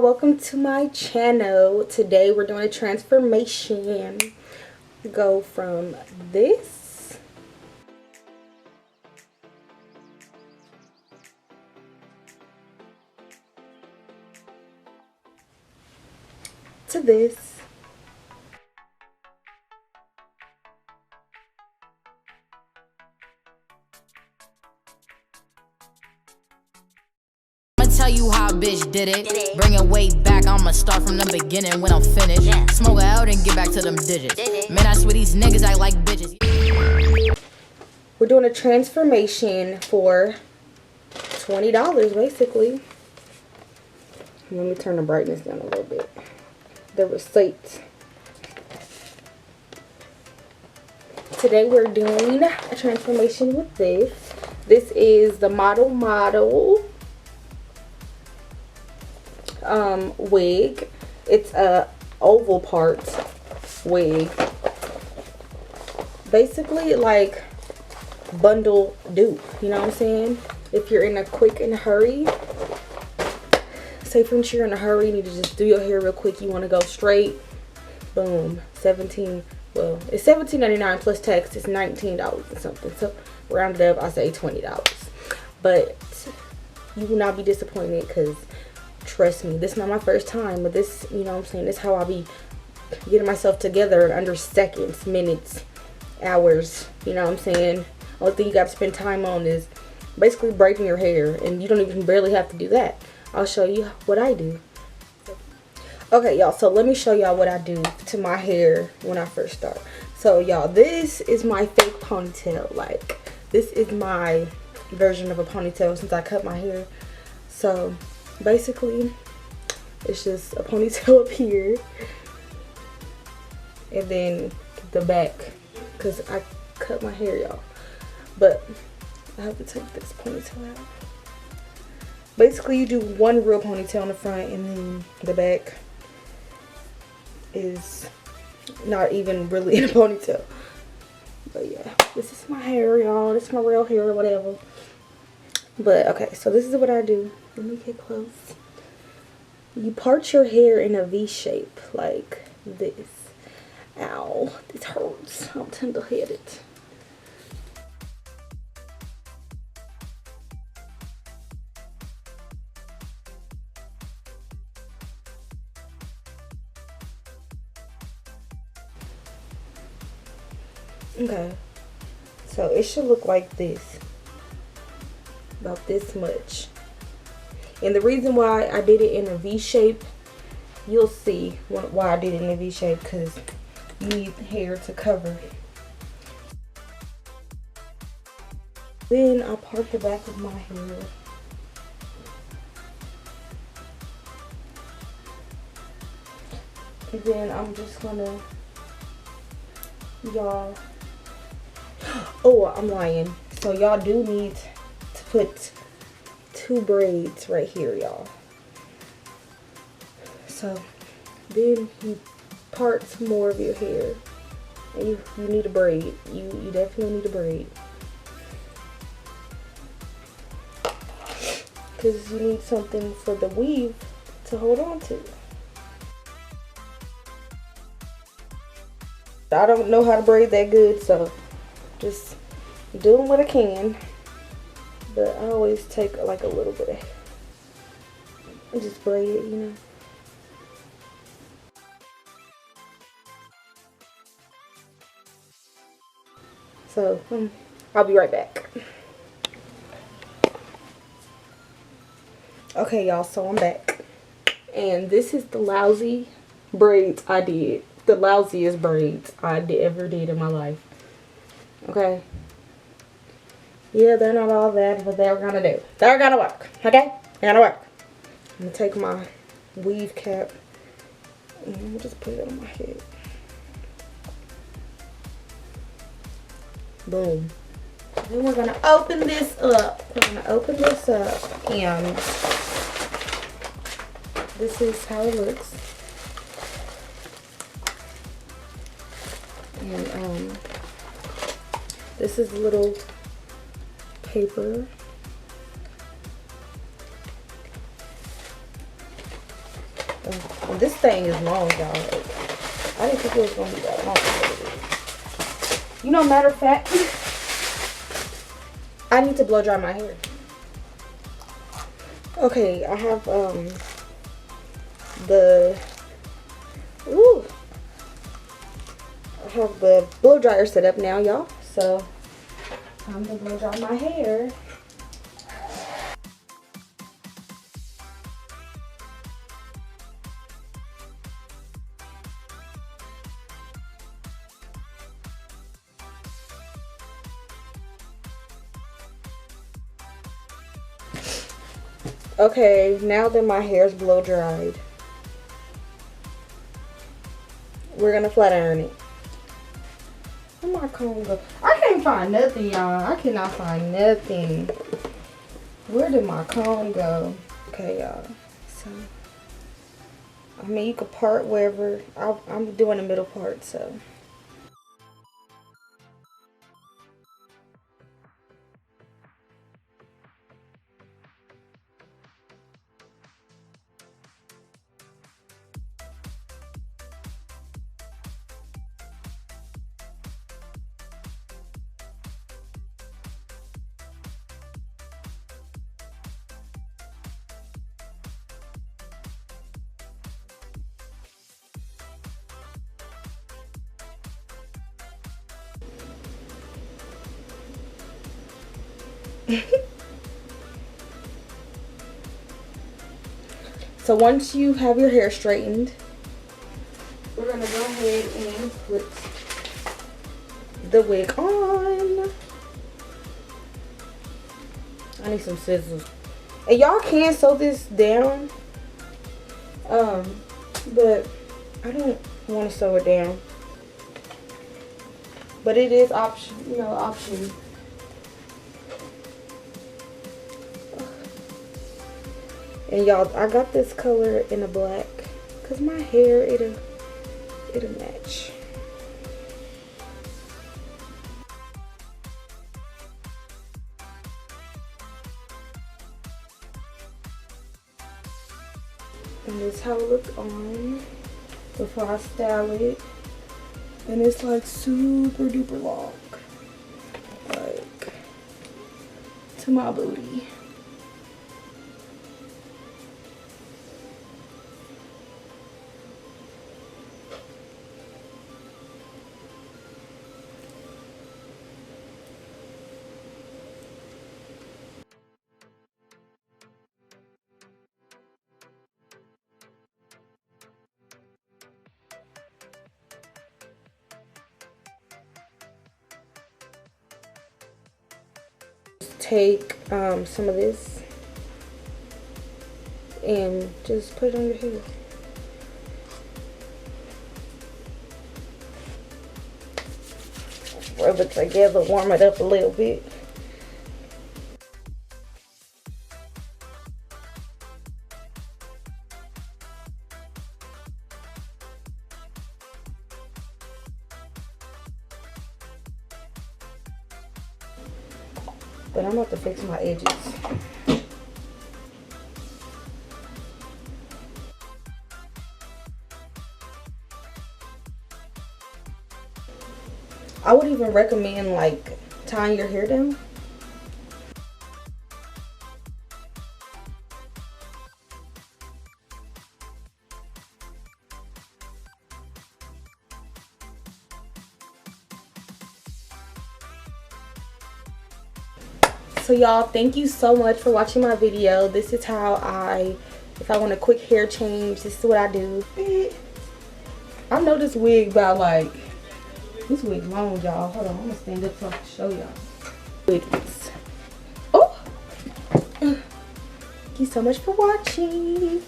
welcome to my channel. Today we're doing a transformation. Go from this to this. Tell you how a bitch did it. Bring it way back, I'ma start from the beginning when I'm finished. Smoke it out and get back to them digits. Man, I swear these niggas act like bitches. We're doing a transformation for $20 basically. Let me turn the brightness down a little bit. The receipt. Today we're doing a transformation with this. This is the model wig. It's a oval part wig, basically like bundle dupe, you know what I'm saying? If you're in a quick and hurry, say for instance you're in a hurry, you need to just do your hair real quick, you want to go straight, boom, it's $17.99 plus tax. It's $19 and something, so round it up, I say $20, but you will not be disappointed because trust me, this is not my first time, but this, you know what I'm saying, this is how I be getting myself together in under seconds, minutes, hours, you know what I'm saying? Only thing you got to spend time on is basically braiding your hair, and you don't even barely have to do that. I'll show you what I do. Okay, y'all, so let me show y'all what I do to my hair when I first start. So, y'all, this is my fake ponytail. Like, this is my version of a ponytail since I cut my hair. So basically it's just a ponytail up here and then the back because I cut my hair, y'all, but I have to take this ponytail out. Basically you do one real ponytail in the front and then the back is not even really in a ponytail. But yeah, this is my hair, y'all. This is my real hair or whatever. But okay, so this is what I do. Let me get close. You part your hair in a V shape like this. Ow, this hurts. I'm tender-headed. Okay, so it should look like this. About this much. And the reason why I did it in a V shape, you'll see why I did it in a V shape, because you need hair to cover. Then I part the back of my hair. And then I'm just gonna, y'all, oh, I'm lying. So y'all do need to put 2 braids right here, y'all. So then you part some more of your hair and you need a braid. You definitely need a braid because you need something for the weave to hold on to. I don't know how to braid that good, so just doing what I can. But I always take like a little bit of hair and just braid it, you know. So I'll be right back. Okay, y'all, so I'm back. And this is the lousy braids I did. The lousiest braids I ever did in my life. Okay. Yeah, they're not all that, but they're gonna do. They're gonna work, okay? They're gonna work. I'm gonna take my weave cap and just put it on my head. Boom. Then we're gonna open this up. We're gonna open this up, and this is how it looks. And this is a little paper. And this thing is long, y'all. Like, I didn't think it was gonna be that long. You know, matter of fact, I need to blow dry my hair. Okay, I have the blow dryer set up now, y'all. So time to blow dry my hair. Okay, now that my hair's blow dried, we're gonna flat iron it. Where my comb go? I can't find nothing, y'all. I cannot find nothing. Where did my comb go? Okay, y'all. So, I mean, you could part wherever. I'm doing the middle part, so. So once you have your hair straightened, we're gonna go ahead and put the wig on. I need some scissors. And y'all can sew this down, but I don't want to sew it down. But it is option, you know, option. And y'all, I got this color in a black because my hair, it'll match. And this is how it looks on before I style it. And it's like super duper long, like to my booty. Take some of this and just put it on your hair. Rub it together, warm it up a little bit. But I'm about to fix my edges. I would even recommend like tying your hair down. So y'all, thank you so much for watching my video. This is how if I want a quick hair change, this is what I do. I know this wig by like, this wig long, y'all. Hold on, I'm gonna stand up so I can show y'all. Wigs. Oh! Thank you so much for watching.